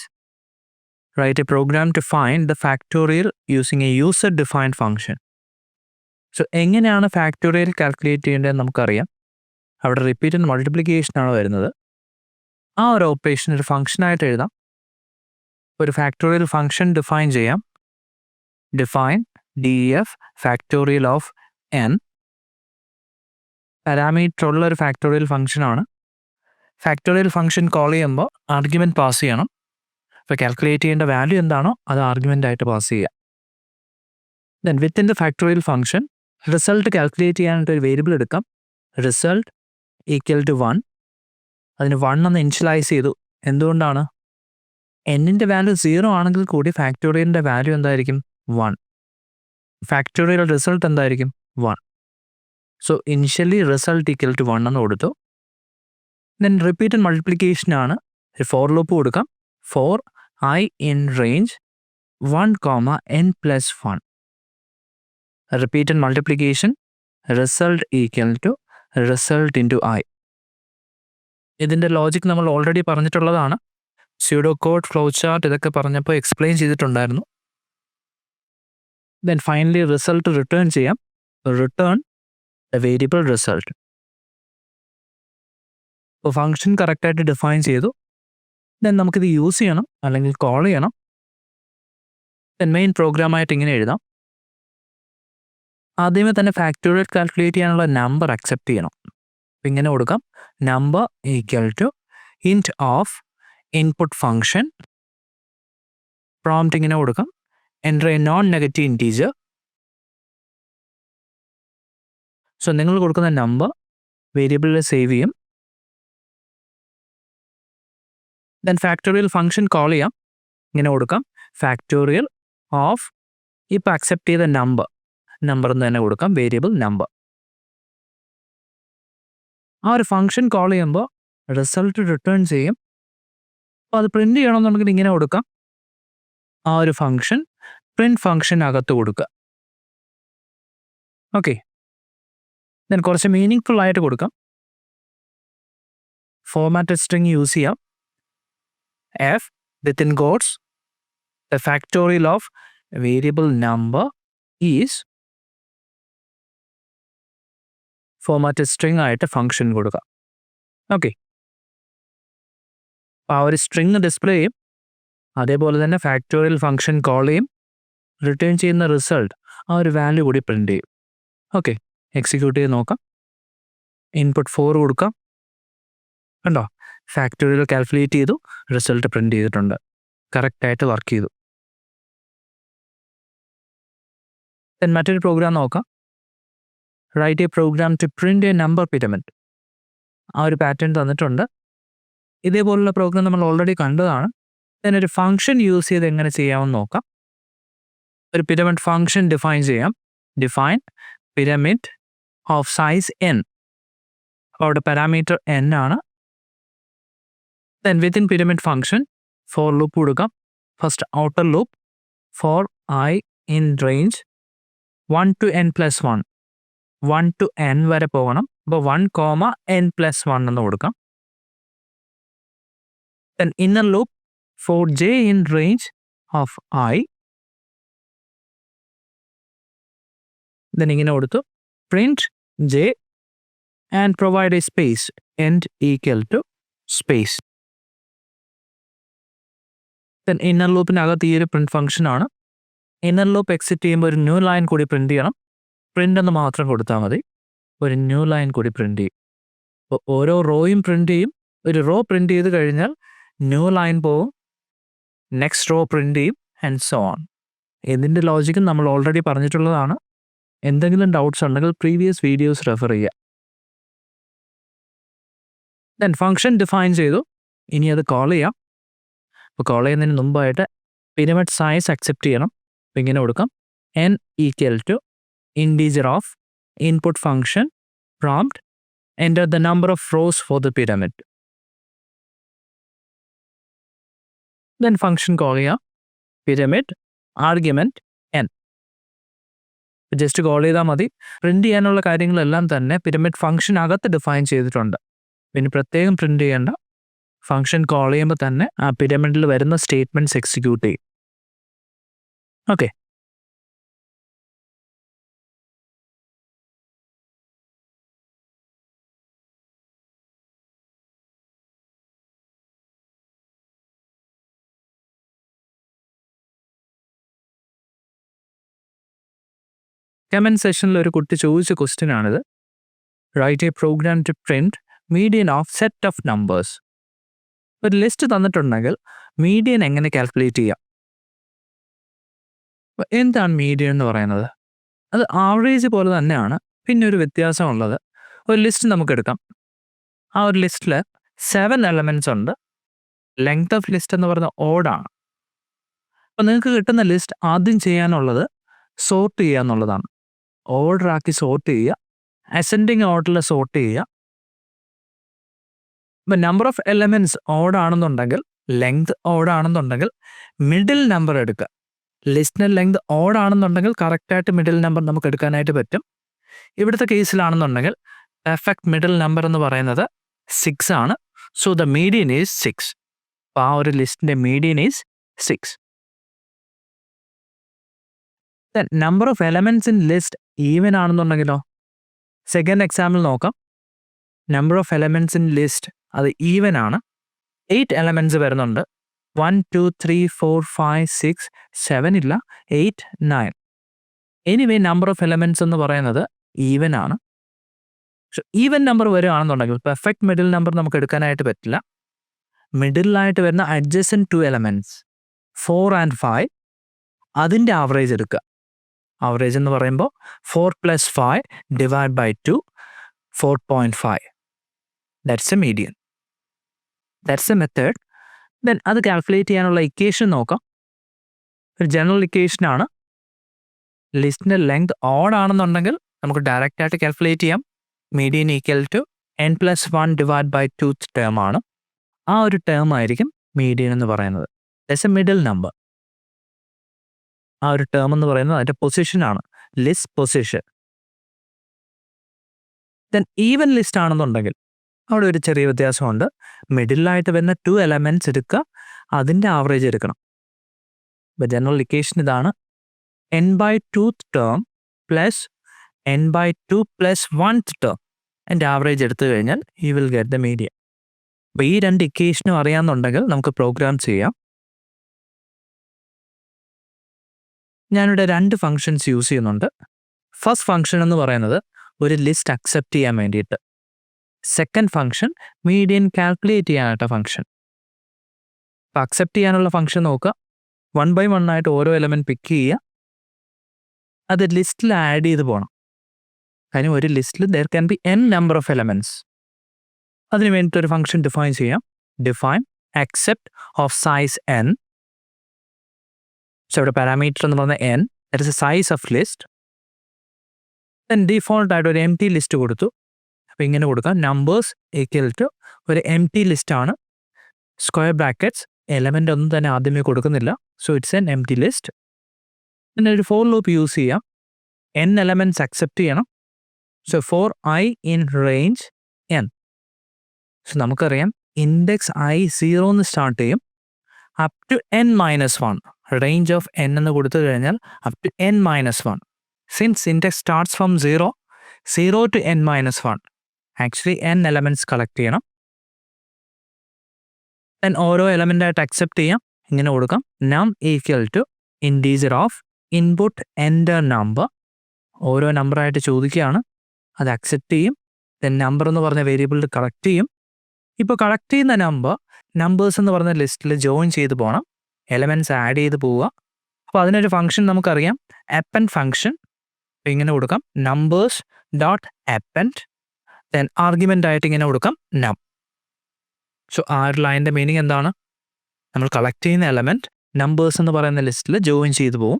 write a program to find the factorial using a user defined function. So എങ്ങനെയാണ് ഫാക്ടോറിയൽ കാൽക്കുലേറ്റ് ചെയ്യേണ്ടതെന്ന് നമുക്കറിയാം. അവിടെ റിപ്പീറ്റ് ആൻഡ് മൾട്ടിപ്ലിക്കേഷൻ ആണ് വരുന്നത്. ആ ഒരു ഓപ്പറേഷൻ ഒരു ഫംഗ്ഷനായിട്ട് എഴുതാം. ഒരു ഫാക്ടോറിയൽ ഫംഗ്ഷൻ ഡിഫൈൻ ചെയ്യാം. Define df factorial of n. Parameter ഉള്ള ഒരു ഫാക്ടോറിയൽ ഫംഗ്ഷനാണ്. ഫാക്ടോറിയൽ ഫംഗ്ഷൻ കോൾ ചെയ്യുമ്പോൾ ആർഗ്യുമെൻറ്റ് പാസ് ചെയ്യണം. ഇപ്പോൾ കാൽക്കുലേറ്റ് ചെയ്യേണ്ട വാല്യൂ എന്താണോ അത് ആർഗ്യുമെൻ്റ് ആയിട്ട് പാസ് ചെയ്യുക. Then within the factorial function result calculate ചെയ്യാനായിട്ട് ഒരു വേരിയബിൾ എടുക്കാം. Result equal to 1. അതിന് 1 എന്ന് ഇനിഷ്യലൈസ് ചെയ്തു. എന്തുകൊണ്ടാണ്? എന്നിൻ്റെ വാല്യൂ 0 ആണെങ്കിൽ കൂടി ഫാക്ടോറിയലിൻ്റെ വാല്യൂ എന്തായിരിക്കും? 1. ഫാക്ടോറിയൽ റിസൾട്ട് എന്തായിരിക്കും? 1. So initially result equal to 1 എന്ന് കൊടുത്തു. ദെൻ റിപ്പീറ്റഡ് മൾട്ടിപ്ലിക്കേഷനാണ്. ഫോർ ലൂപ്പ് കൊടുക്കാം. For I in range 1, n+1. Repeated multiplication, result equal to result into I. ഇതിൻ്റെ ലോജിക് നമ്മൾ ഓൾറെഡി പറഞ്ഞിട്ടുള്ളതാണ്. സ്യൂഡോ കോഡ്, ഫ്ലോ ചാർട്ട് ഇതൊക്കെ പറഞ്ഞപ്പോൾ എക്സ്പ്ലെയിൻ ചെയ്തിട്ടുണ്ടായിരുന്നു. ദെൻ ഫൈനലി റിസൾട്ട് റിട്ടേൺ ചെയ്യാം. Return A variable result. ഇപ്പോൾ ഫംഗ്ഷൻ കറക്റ്റായിട്ട് ഡിഫൈൻ ചെയ്തു. ദെൻ നമുക്കിത് യൂസ് ചെയ്യണം അല്ലെങ്കിൽ കോൾ ചെയ്യണം. ദെൻ മെയിൻ പ്രോഗ്രാമായിട്ട് ഇങ്ങനെ എഴുതാം. ആദ്യമേ തന്നെ ഫാക്ടോറിയൽ കാൽക്കുലേറ്റ് ചെയ്യാനുള്ള നമ്പർ അക്സെപ്റ്റ് ചെയ്യണം. അപ്പം ഇങ്ങനെ കൊടുക്കാം. Number equal to int of input function. Prompt ഇങ്ങനെ കൊടുക്കാം. Enter a non negative integer. So നിങ്ങൾ കൊടുക്കുന്ന നമ്പർ വേരിയബിളിൽ സേവ് ചെയ്യും. ദെൻ ഫാക്ടോറിയൽ ഫംഗ്ഷൻ കോൾ ചെയ്യാം. ഇങ്ങനെ കൊടുക്കാം. ഫാക്ടോറിയൽ ഓഫ് ഇപ്പോൾ അക്സെപ്റ്റ് ചെയ്ത നമ്പർ എന്ന് തന്നെ കൊടുക്കാം. Variable number. ആ ഒരു ഫംഗ്ഷൻ കോൾ ചെയ്യുമ്പോൾ റിസൾട്ട് റിട്ടേൺ ചെയ്യും. അപ്പോൾ അത് പ്രിൻറ്റ് ചെയ്യണമെന്നുണ്ടെങ്കിൽ ഇങ്ങനെ കൊടുക്കാം. ആ ഒരു ഫംഗ്ഷൻ പ്രിൻറ്റ് ഫംഗ്ഷനകത്ത് കൊടുക്കുക. ഓക്കെ. ദെൻ കുറച്ച് മീനിങ് ഫുൾ ആയിട്ട് കൊടുക്കാം. ഫോർമാറ്റഡ് സ്ട്രിങ് യൂസ് ചെയ്യാം. F within quotes the factorial of variable number is formatted string ആയിട്ട് ഫംഗ്ഷൻ കൊടുക്കുക. ഓക്കെ. ആ ഒരു സ്ട്രിങ് ഡിസ്പ്ലേ ചെയ്യും. അതേപോലെ തന്നെ ഫാക്ടോറിയൽ ഫംഗ്ഷൻ കോൾ ചെയ്യും. റിട്ടേൺ ചെയ്യുന്ന റിസൾട്ട് ആ ഒരു വാല്യൂ കൂടി പ്രിൻറ്റ് ചെയ്യും. ഓക്കെ. എക്സിക്യൂട്ട് ചെയ്ത് നോക്കാം. ഇൻപുട്ട് 4 കൊടുക്കാം. കണ്ടോ? ഫാക്ടോറിയൽ കാൽക്കുലേറ്റ് ചെയ്തു. റിസൾട്ട് പ്രിൻറ്റ് ചെയ്തിട്ടുണ്ട്. കറക്റ്റായിട്ട് വർക്ക് ചെയ്തു. ദെൻ മറ്റൊരു പ്രോഗ്രാം നോക്കാം. Write a program to print a number pyramid. ആ ഒരു പാറ്റേൺ തന്നിട്ടുണ്ട്. ഇതേപോലുള്ള പ്രോഗ്രാം നമ്മൾ ഓൾറെഡി കണ്ടതാണ്. ദെൻ ഒരു ഫംഗ്ഷൻ യൂസ് ചെയ്ത് എങ്ങനെ ചെയ്യാമെന്ന് നോക്കാം. ഒരു പിരമിഡ് ഫംഗ്ഷൻ ഡിഫൈൻ ചെയ്യാം. Define pyramid of size n. അവിടെ പാരാമീറ്റർ n ആണ്. Then within pyramid function for loop കൊടുക്കാം. First outer loop for I in range 1 to n+1. 1 to n വരെ പോകണം. അപ്പോൾ 1, n+1 എന്ന് കൊടുക്കാം. Then inner loop for j in range of I. Then ഇങ്ങനെ കൊടുത്തു. Print j and provide a space end equal to space. Then inner ലൂപ്പിനകത്ത് ഈ ഒരു പ്രിൻറ്റ് ഫംഗ്ഷനാണ്. ഇന്നർ ലൂപ്പ് എക്സിറ്റ് ചെയ്യുമ്പോൾ ഒരു ന്യൂ ലൈൻ കൂടി പ്രിൻറ്റ് ചെയ്യണം. പ്രിൻ്റ് എന്ന് മാത്രം കൊടുത്താൽ മതി. ഒരു ന്യൂ ലൈൻ കൂടി പ്രിൻറ്റ് ചെയ്യും. അപ്പോൾ ഓരോ റോയും പ്രിൻറ്റ് ചെയ്യും. ഒരു റോ പ്രിൻറ്റ് ചെയ്ത് കഴിഞ്ഞാൽ ന്യൂ ലൈൻ പോവും. നെക്സ്റ്റ് റോ പ്രിൻറ്റ് ചെയ്യും ആൻഡ് സോ ഓൺ. ഇതിൻ്റെ ലോജിക്കും നമ്മൾ ഓൾറെഡി പറഞ്ഞിട്ടുള്ളതാണ്. എന്തെങ്കിലും ഡൗട്ട്സ് ഉണ്ടെങ്കിൽ പ്രീവിയസ് വീഡിയോസ് റെഫർ ചെയ്യുക. ദെൻ ഫംഗ്ഷൻ ഡിഫൈൻ ചെയ്തു. ഇനി അത് കോൾ ചെയ്യാം. അപ്പോൾ കോൾ ചെയ്യുന്നതിന് മുമ്പായിട്ട് പിരമിഡ് സൈസ് അക്സെപ്റ്റ് ചെയ്യണം. അപ്പോൾ ഇങ്ങനെ കൊടുക്കാം. n equal to integer of input function prompt enter the number of rows for the pyramid. Then function call ചെയ്യാം. Pyramid argument n. Just call ചെയ്താൽ മതി. പ്രിൻറ്റ് ചെയ്യാനുള്ള കാര്യങ്ങളെല്ലാം തന്നെ പിരമിഡ് ഫംഗ്ഷനകത്ത് ഡിഫൈൻ ചെയ്തിട്ടുണ്ട്. പിന്നെ പ്രത്യേകം പ്രിൻറ്റ് ചെയ്യേണ്ട. ഫംഗ്ഷൻ കോൾ ചെയ്യുമ്പോൾ തന്നെ ആ പിരമിഡിൽ വരുന്ന സ്റ്റേറ്റ്മെൻറ്റ്സ് എക്സിക്യൂട്ട് ചെയ്യും. ഓക്കെ. കമൻറ്റ് സെഷനിൽ ഒരു കുട്ടി ചോദിച്ച ക്വസ്റ്റ്യൻ ആണിത്. Write a program to print median of set of numbers. ഒരു ലിസ്റ്റ് തന്നിട്ടുണ്ടെങ്കിൽ മീഡിയൻ എങ്ങനെ കാൽക്കുലേറ്റ് ചെയ്യാം? എന്താണ് മീഡിയൻ എന്ന് പറയുന്നത്? അത് ആവറേജ് പോലെ തന്നെയാണ്. പിന്നെ ഒരു വ്യത്യാസമുള്ളത്, ഒരു ലിസ്റ്റ് നമുക്ക് എടുക്കാം. ആ ഒരു ലിസ്റ്റിൽ 7 എലമെൻറ്റ്സ് ഉണ്ട്. ലെങ്ത് ഓഫ് ലിസ്റ്റ് എന്ന് പറയുന്നത് ഓഡാണ്. അപ്പോൾ നിങ്ങൾക്ക് കിട്ടുന്ന ലിസ്റ്റ് ആദ്യം ചെയ്യാനുള്ളത് സോർട്ട് ചെയ്യുക എന്നുള്ളതാണ്. ഓർഡർ ആക്കി സോർട്ട് ചെയ്യുക, അസെൻഡിങ് ഓർഡറിൽ സോർട്ട് ചെയ്യുക. ഇപ്പം നമ്പർ ഓഫ് എലമെൻറ്റ്സ് ഓഡാണെന്നുണ്ടെങ്കിൽ, ലെങ്ത് ഓഡാണെന്നുണ്ടെങ്കിൽ മിഡിൽ നമ്പർ എടുക്കുക. ലിസ്റ്റിൻ്റെ ലെങ്ത് ഓഡാണെന്നുണ്ടെങ്കിൽ കറക്റ്റായിട്ട് മിഡിൽ നമ്പർ നമുക്ക് എടുക്കാനായിട്ട് പറ്റും. ഇവിടുത്തെ കേസിലാണെന്നുണ്ടെങ്കിൽ പെർഫെക്റ്റ് മിഡിൽ നമ്പർ എന്ന് പറയുന്നത് 6 ആണ്. So the median is 6. അപ്പോൾ ആ ഒരു ലിസ്റ്റിൻ്റെ median is 6. Number of elements in list even ആണെന്നുണ്ടെങ്കിലോ? സെക്കൻഡ് എക്സാമ്പിൾ നോക്കാം. Number of elements in list അത് ഈവൻ ആണ്. 8 എലമെൻറ്റ്സ് വരുന്നുണ്ട്. 1 2 3 4 5 6 7 ഇല്ല, 8 9. എനിവേ നമ്പർ ഓഫ് എലമെൻറ്റ്സ് എന്ന് പറയുന്നത് ഈവൻ ആണ്. ഈവൻ നമ്പർ വരികയാണെന്നുണ്ടെങ്കിൽ പെർഫെക്റ്റ് മിഡിൽ നമ്പർ നമുക്ക് എടുക്കാനായിട്ട് പറ്റില്ല. മിഡിലായിട്ട് വരുന്ന അഡ്ജസൻറ്റ് 2 എലമെൻറ്റ്സ് 4 and 5, അതിൻ്റെ ആവറേജ് എടുക്കുക. ആവറേജ് എന്ന് പറയുമ്പോൾ 4 + 5 divide by 2 4.5. That's a median. That's a method. Then അത് കാൽക്കുലേറ്റ് ചെയ്യാനുള്ള ഇക്വേഷൻ നോക്കാം. ഒരു ജനറൽ ഇക്വേഷനാണ്. ലിസ്റ്റിൻ്റെ ലെങ്ത് ഓഡ് ആണെന്നുണ്ടെങ്കിൽ നമുക്ക് ഡയറക്റ്റ് ആയിട്ട് കാൽക്കുലേറ്റ് ചെയ്യാം. Median equal to n+1 divide by 2 term ആണ്. ആ ഒരു ടേം ആയിരിക്കും മീഡിയൻ എന്ന് പറയുന്നത്. That's a middle number. ആ ഒരു ടേം എന്ന് പറയുന്നത് അതിൻ്റെ പൊസിഷനാണ്, list position. Then even list ആണെന്നുണ്ടെങ്കിൽ അവിടെ ഒരു ചെറിയ വ്യത്യാസമുണ്ട്. മിഡിലായിട്ട് വരുന്ന 2 എലമെൻറ്റ്സ് എടുക്കുക, അതിൻ്റെ ആവറേജ് എടുക്കണം. ഇപ്പോൾ ജനറൽ ഇക്വേഷൻ ഇതാണ്. n/2 term plus n/2 + 1 term എൻ്റെ ആവറേജ് എടുത്തു കഴിഞ്ഞാൽ you will get the median. അപ്പോൾ ഈ 2 ഇക്വേഷനും അറിയാമെന്നുണ്ടെങ്കിൽ നമുക്ക് പ്രോഗ്രാം ചെയ്യാം. ഞാനിവിടെ 2 ഫങ്ഷൻസ് യൂസ് ചെയ്യുന്നുണ്ട്. ഫസ്റ്റ് ഫങ്ഷൻ എന്ന് പറയുന്നത് ഒരു ലിസ്റ്റ് അക്സെപ്റ്റ് ചെയ്യാൻ വേണ്ടിയിട്ട്. സെക്കൻഡ് ഫങ്ഷൻ മീഡിയൻ കാൽക്കുലേറ്റ് ചെയ്യാനായിട്ട് ഫങ്ഷൻ. അപ്പോൾ അക്സെപ്റ്റ് ചെയ്യാനുള്ള ഫങ്ഷൻ നോക്കുക. 1 by 1 ആയിട്ട് ഓരോ എലമെൻറ്റ് പിക്ക് ചെയ്യുക, അത് ലിസ്റ്റിൽ ആഡ് ചെയ്ത് പോകണം. അതിന് ഒരു ലിസ്റ്റിൽ there can B n number of elements. അതിന് വേണ്ടിയിട്ട് ഒരു ഫങ്ഷൻ ഡിഫൈൻ ചെയ്യാം. Define accept of size n. So ഇവിടെ പാരാമീറ്റർ എന്ന് പറയുന്നത് n, that is A size of list. Then default ആയിട്ട് ഒരു empty ലിസ്റ്റ് കൊടുത്തു. അപ്പോൾ ഇങ്ങനെ കൊടുക്കാം, നമ്പേഴ്സ് ഈക്വൽ ടു ഒരു empty ലിസ്റ്റ് ആണ്. സ്ക്വയർ ബ്രാക്കറ്റ്സ്, എലമെൻ്റ് ഒന്നും തന്നെ ആദ്യമേ കൊടുക്കുന്നില്ല. So it's an empty list. പിന്നെ ഒരു ഫോർ ലൂപ്പ് യൂസ് ചെയ്യാം. n എലമെൻറ്റ്സ് അക്സെപ്റ്റ് ചെയ്യണം. So for i in range n. So നമുക്കറിയാം ഇൻഡെക്സ് i 0 എന്ന് സ്റ്റാർട്ട് ചെയ്യും up to n-1. Range of n എന്ന് കൊടുത്തു കഴിഞ്ഞാൽ up to n-1. Since index starts from 0 to n-1, actually n elements collect ചെയ്യണം. Then ഓരോ എലമെൻ്റായിട്ട് അക്സെപ്റ്റ് ചെയ്യാം. ഇങ്ങനെ കൊടുക്കാം, num equal to integer of input enter number. ഓരോ നമ്പറായിട്ട് ചോദിക്കുകയാണ്, അത് അക്സെപ്റ്റ് ചെയ്യും. ദെൻ നമ്പർ എന്ന് പറഞ്ഞ വേരിയബിളിൽ കളക്ട് ചെയ്യും. ഇപ്പോൾ കളക്ട് ചെയ്യുന്ന നമ്പേഴ്സ് എന്ന് പറഞ്ഞ ലിസ്റ്റിൽ ജോയിൻ ചെയ്ത് പോകണം, എലമെൻറ്റ്സ് ആഡ് ചെയ്ത് പോവുക. അപ്പോൾ അതിനൊരു ഫംഗ്ഷൻ നമുക്കറിയാം, അപ്പൻഡ് ഫംഗ്ഷൻ. ഇങ്ങനെ കൊടുക്കാം, numbers dot append. Then argument ആയിട്ട് ഇങ്ങനെ കൊടുക്കാം നം. സോ ആ ഒരു ലൈനിൻ്റെ മീനിങ് എന്താണ്? നമ്മൾ കളക്ട് ചെയ്യുന്ന എലമെൻറ്റ് നമ്പേഴ്സ് എന്ന് പറയുന്ന ലിസ്റ്റിൽ ജോയിൻ ചെയ്ത് പോവും.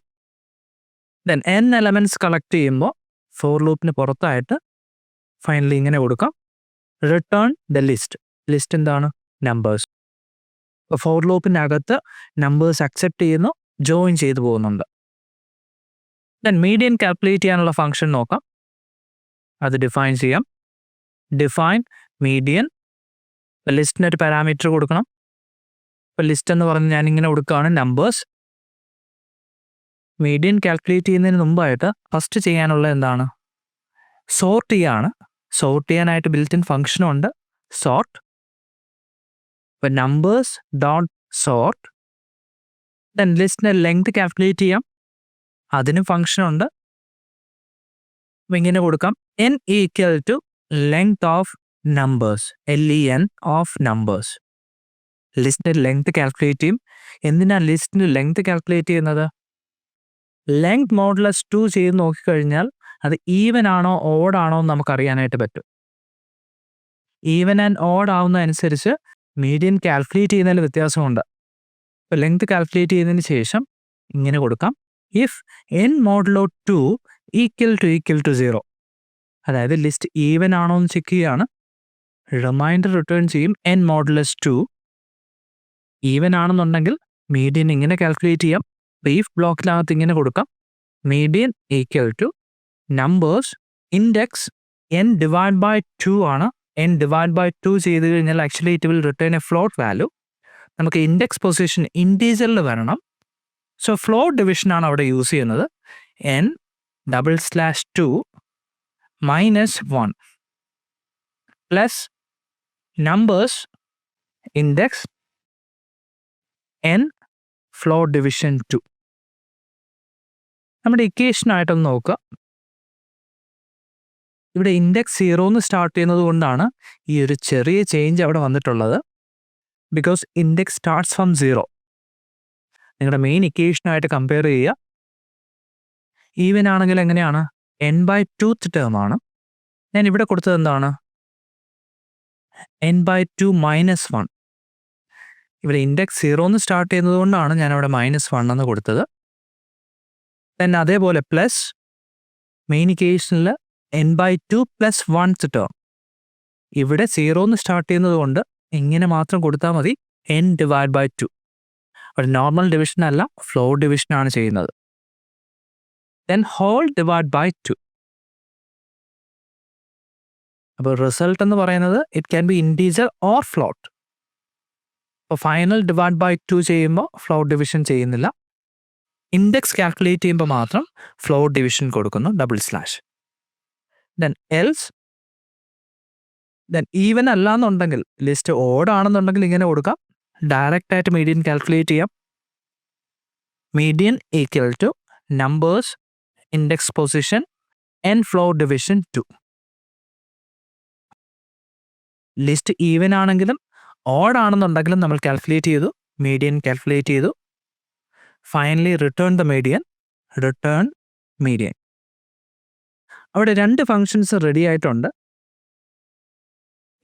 ദെൻ n എലമെൻറ്റ്സ് കളക്ട് ചെയ്യുമ്പോൾ ഫോർ ലൂപ്പിന് പുറത്തായിട്ട് ഫൈനലി ഇങ്ങനെ കൊടുക്കാം, റിട്ടേൺ ദ ലിസ്റ്റ്. ലിസ്റ്റ് എന്താണ്? നമ്പേഴ്സ്. അപ്പോൾ ഫോർ ലൂപ്പിൻ്റെ അകത്ത് നമ്പേഴ്സ് അക്സെപ്റ്റ് ചെയ്യുന്നു, ജോയിൻ ചെയ്ത് പോകുന്നുണ്ട്. ദെൻ മീഡിയൻ കാൽക്കുലേറ്റ് ചെയ്യാനുള്ള ഫംഗ്ഷൻ നോക്കാം. അത് ഡിഫൈൻ ചെയ്യാം. Define median. ലിസ്റ്റിനൊരു പാരാമീറ്റർ കൊടുക്കണം. ഇപ്പോൾ ലിസ്റ്റ് എന്ന് പറഞ്ഞ് ഞാനിങ്ങനെ കൊടുക്കുകയാണ് നമ്പേഴ്സ്. മീഡിയൻ കാൽക്കുലേറ്റ് ചെയ്യുന്നതിന് മുമ്പായിട്ട് ഫസ്റ്റ് ചെയ്യാനുള്ള എന്താണ്? സോർട്ട് ചെയ്യാണ്. സോർട്ട് ചെയ്യാനായിട്ട് ബിൽറ്റ് ഇൻ ഫംഗ്ഷനുണ്ട്, സോർട്ട്. ഇപ്പോൾ നമ്പേഴ്സ് ഡോട്ട് സോർട്ട്. ദെൻ ലിസ്റ്റിൻ്റെ ലെങ്ത് കാൽക്കുലേറ്റ് ചെയ്യാം, അതിനും ഫംഗ്ഷനുണ്ട്. അപ്പോൾ ഇങ്ങനെ കൊടുക്കാം, n equal to length of numbers, LEN of numbers. ലിസ്റ്റിൻ്റെ ലെങ്ത് കാൽക്കുലേറ്റ് ചെയ്യും. എന്തിനാണ് ലിസ്റ്റിൻ്റെ ലെങ്ത് കാൽക്കുലേറ്റ് ചെയ്യുന്നത്? ലെങ്ത് മോഡുലസ് 2 ചെയ്ത് നോക്കിക്കഴിഞ്ഞാൽ അത് ഈവൻ ആണോ ഓഡ് ആണോ എന്ന് നമുക്കറിയാനായിട്ട് പറ്റും. ഈവൻ ആൻഡ് ഓഡ് ആവുന്നതനുസരിച്ച് മീഡിയൻ കാൽക്കുലേറ്റ് ചെയ്യുന്നതിൽ വ്യത്യാസമുണ്ട്. ഇപ്പോൾ ലെങ്ത് കാൽക്കുലേറ്റ് ചെയ്തതിന് ശേഷം ഇങ്ങനെ കൊടുക്കാം, if n modulo 2 equal to 0, അതായത് ലിസ്റ്റ് ഈവൻ ആണോ എന്ന് ചെക്ക് ചെയ്യുകയാണ്. റിമൈൻഡർ റിട്ടേൺ ചെയ്യും n മോഡുലസ് 2. ഈവൻ ആണെന്നുണ്ടെങ്കിൽ മീഡിയൻ ഇങ്ങനെ കാൽക്കുലേറ്റ് ചെയ്യാം. ബീഫ് ബ്ലോക്കിനകത്ത് ഇങ്ങനെ കൊടുക്കാം, median equal to numbers index n divide by 2 ആണ്. n ഡിവൈഡ് ബൈ 2 ചെയ്ത് കഴിഞ്ഞാൽ actually it will return A float value. നമുക്ക് ഇൻഡെക്സ് പൊസിഷൻ ഇൻറ്റീജറിൽ വരണം. സോ ഫ്ലോട്ട് ഡിവിഷൻ ആണ് അവിടെ യൂസ് ചെയ്യുന്നത്. n/2 -1 plus numbers index n float division 2. നമ്മുടെ ഇക്വേഷനായിട്ടൊന്ന് നോക്കുക. ഇവിടെ ഇൻഡെക്സ് 0 സ്റ്റാർട്ട് ചെയ്യുന്നത് കൊണ്ടാണ് ഈ ഒരു ചെറിയ ചേഞ്ച് അവിടെ വന്നിട്ടുള്ളത്. Because index starts from 0. നിങ്ങളുടെ മെയിൻ ഇക്വേഷനായിട്ട് കമ്പയർ ചെയ്യുക. ഈവൻ ആണെങ്കിൽ എങ്ങനെയാണ്? n/2th ടേം ആണ്. ഞാൻ ഇവിടെ കൊടുത്തത് എന്താണ്? n/2 -1. ഇവിടെ ഇൻഡെക്സ് 0 സ്റ്റാർട്ട് ചെയ്യുന്നത് കൊണ്ടാണ് ഞാൻ അവിടെ -1 എന്ന് കൊടുത്തത്. ദെൻ അതേപോലെ പ്ലസ് മെയിൻ ഇക്വേഷനിൽ n/2 + 1th ടേം. ഇവിടെ 0 സ്റ്റാർട്ട് ചെയ്യുന്നത് കൊണ്ട് ഇങ്ങനെ മാത്രം കൊടുത്താൽ മതി, n/2. ഒരു നോർമൽ ഡിവിഷൻ അല്ല, ഫ്ലോട്ട് ഡിവിഷൻ ആണ് ചെയ്യുന്നത്. Then whole divide by 2. അപ്പോൾ റിസൾട്ട് എന്ന് പറയുന്നത് it can be integer or float. അപ്പോൾ ഫൈനൽ ഡിവൈഡ് ബൈ 2 ചെയ്യുമ്പോൾ ഫ്ലോട്ട് ഡിവിഷൻ ചെയ്യുന്നില്ല. ഇൻഡെക്സ് കാൽക്കുലേറ്റ് ചെയ്യുമ്പോൾ മാത്രം ഫ്ലോട്ട് ഡിവിഷൻ കൊടുക്കുന്നു, /. ദെൻ എൽസ്, ദെൻ ഈവൻ അല്ല എന്നുണ്ടെങ്കിൽ, ലിസ്റ്റ് ഓഡ് ആണെന്നുണ്ടെങ്കിൽ ഇങ്ങനെ കൊടുക്കാം. ഡയറക്റ്റ് ആയിട്ട് മീഡിയൻ കാൽക്കുലേറ്റ് ചെയ്യാം. Median equal to numbers index position n float division 2. List even ആണെങ്കിലും ഓഡ് ആണെന്നുണ്ടെങ്കിലും നമ്മൾ കാൽക്കുലേറ്റ് ചെയ്തു, മീഡിയൻ കാൽക്കുലേറ്റ് ചെയ്തു. Finally return the median. അവിടെ 2 ഫങ്ഷൻസ് റെഡി ആയിട്ടുണ്ട്.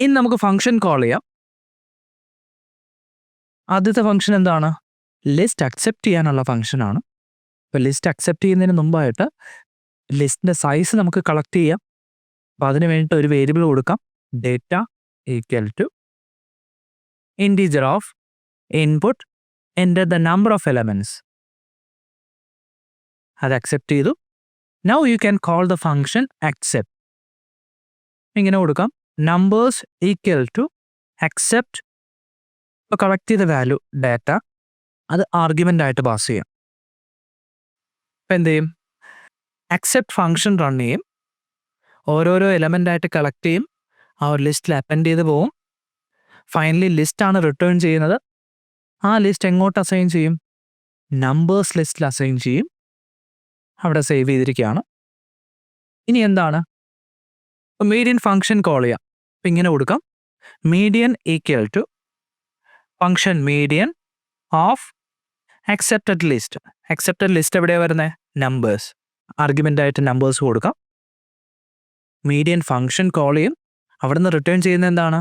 ഇനി നമുക്ക് ഫങ്ഷൻ കോൾ ചെയ്യാം. ആദ്യത്തെ ഫങ്ഷൻ എന്താണ്? ലിസ്റ്റ് അക്സെപ്റ്റ് ചെയ്യാനുള്ള ഫങ്ഷനാണ്. ഇപ്പോൾ ലിസ്റ്റ് അക്സെപ്റ്റ് ചെയ്യുന്നതിന് മുമ്പായിട്ട് ലിസ്റ്റിൻ്റെ സൈസ് നമുക്ക് കളക്ട് ചെയ്യാം. അപ്പോൾ അതിന് വേണ്ടിയിട്ട് ഒരു വേരിയബിൾ കൊടുക്കാം, data equal to integer of input enter the number of elements. അത് അക്സെപ്റ്റ് ചെയ്തു. Now you can call the function accept. ഇങ്ങനെ കൊടുക്കാം, നമ്പേഴ്സ് ഈക്വൽ ടു അക്സെപ്റ്റ്. ഇപ്പോൾ കളക്ട് ചെയ്ത വാല്യൂ ഡാറ്റ, അത് ആർഗ്യുമെൻ്റ് ആയിട്ട് പാസ് ചെയ്യാം. ഇപ്പം എന്ത് ചെയ്യും? അക്സെപ്റ്റ് ഫങ്ഷൻ റൺ ചെയ്യും, ഓരോരോ എലമെൻ്റ് ആയിട്ട് കളക്ട് ചെയ്യും, ആ ഒരു ലിസ്റ്റിൽ അപ്പൻഡ് ചെയ്ത് പോവും. ഫൈനലി ലിസ്റ്റാണ് റിട്ടേൺ ചെയ്യുന്നത്. ആ ലിസ്റ്റ് എങ്ങോട്ട് അസൈൻ ചെയ്യും? നമ്പേഴ്സ് ലിസ്റ്റിൽ അസൈൻ ചെയ്യും. അവിടെ സേവ് ചെയ്തിരിക്കുകയാണ്. ഇനി എന്താണ്? മീഡിയൻ ഫങ്ഷൻ കോൾ ചെയ്യാം. അപ്പം ഇങ്ങനെ കൊടുക്കാം, median equal to function median of accepted list. Accepted list എവിടെയാണ് വരുന്നത്? നമ്പേഴ്സ്. ആർഗ്യുമെൻ്റ് ആയിട്ട് നമ്പേഴ്സ് കൊടുക്കാം. മീഡിയൻ ഫങ്ഷൻ കോൾ ചെയ്യും. അവിടെ നിന്ന് റിട്ടേൺ ചെയ്യുന്നത് എന്താണ്?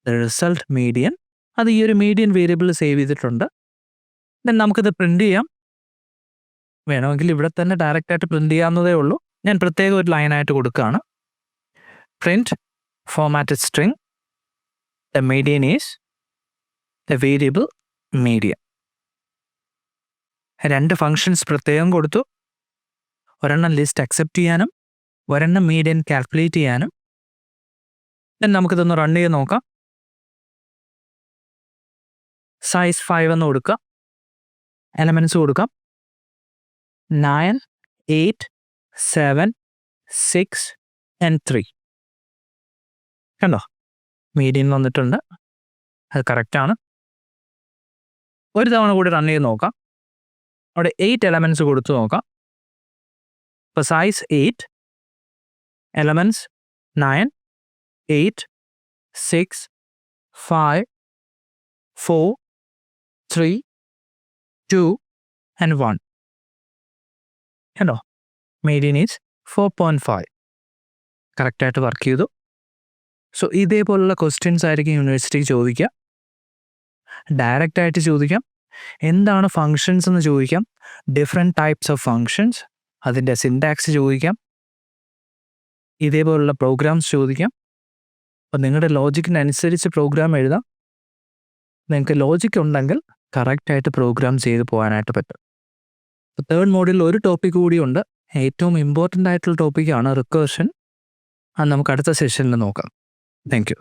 Result median. അത് ഈ ഒരു മീഡിയൻ വേരിയബിൾ സേവ് ചെയ്തിട്ടുണ്ട്. ദെൻ നമുക്കിത് പ്രിൻ്റ് ചെയ്യാം. വേണമെങ്കിൽ ഇവിടെ തന്നെ ഡയറക്റ്റ് ആയിട്ട് പ്രിൻ്റ് ചെയ്യാവുന്നതേ ഉള്ളൂ. ഞാൻ പ്രത്യേകം ഒരു ലൈനായിട്ട് കൊടുക്കുകയാണ്. Print formatted string the median is the variable median. 2 functions പ്രത്യേകം കൊടുത്തു. ഒരെണ്ണം ലിസ്റ്റ് അക്സെപ്റ്റ് ചെയ്യാനും ഒരെണ്ണം മീഡിയൻ കാൽക്കുലേറ്റ് ചെയ്യാനും. ദെൻ നമുക്കിതൊന്ന് റൺ ചെയ്ത് നോക്കാം. സൈസ് 5 എന്ന് കൊടുക്കുക. എലമെൻറ്റ്സ് കൊടുക്കാം, 9, 8, 7, 6 and 3. കണ്ടോ? മീഡിയൻ വന്നിട്ടുണ്ട്. അത് കറക്റ്റാണ്. ഒരു തവണ കൂടി റൺ ചെയ്ത് നോക്കാം. അവിടെ 8 എലമെൻറ്റ്സ് കൊടുത്തു നോക്കാം. ഇപ്പോൾ സൈസ് 8, എലമെൻറ്റ്സ് 9, 8, 6, 5, 4, 3, 2 and 1. കണ്ടോ? Median is 4.5. കറക്റ്റായിട്ട് വർക്ക് ചെയ്തു. സോ ഇതേപോലുള്ള ക്വസ്റ്റ്യൻസ് ആയിരിക്കും യൂണിവേഴ്സിറ്റി ചോദിക്കുക. ഡയറക്റ്റ് ആയിട്ട് ചോദിക്കാം. എന്താണ് ഫങ്ഷൻസ് എന്ന് ചോദിക്കാം. ഡിഫറെൻറ്റ് ടൈപ്സ് ഓഫ് ഫങ്ഷൻസ്, അതിൻ്റെ സിൻടാക്സ് ചോദിക്കാം. ഇതേപോലുള്ള പ്രോഗ്രാംസ് ചോദിക്കാം. അപ്പോൾ നിങ്ങളുടെ ലോജിക്കിനനുസരിച്ച് പ്രോഗ്രാം എഴുതാം. നിങ്ങൾക്ക് ലോജിക്ക് ഉണ്ടെങ്കിൽ കറക്റ്റായിട്ട് പ്രോഗ്രാം ചെയ്ത് പോകാനായിട്ട് പറ്റും. തേർഡ് മോഡിൽ ഒരു ടോപ്പിക് കൂടിയുണ്ട്. ഏറ്റവും ഇമ്പോർട്ടൻ്റ് ആയിട്ടുള്ള ടോപ്പിക്കാണ് റിക്കേർഷൻ. അത് നമുക്ക് അടുത്ത സെഷനിൽ നോക്കാം. Thank you.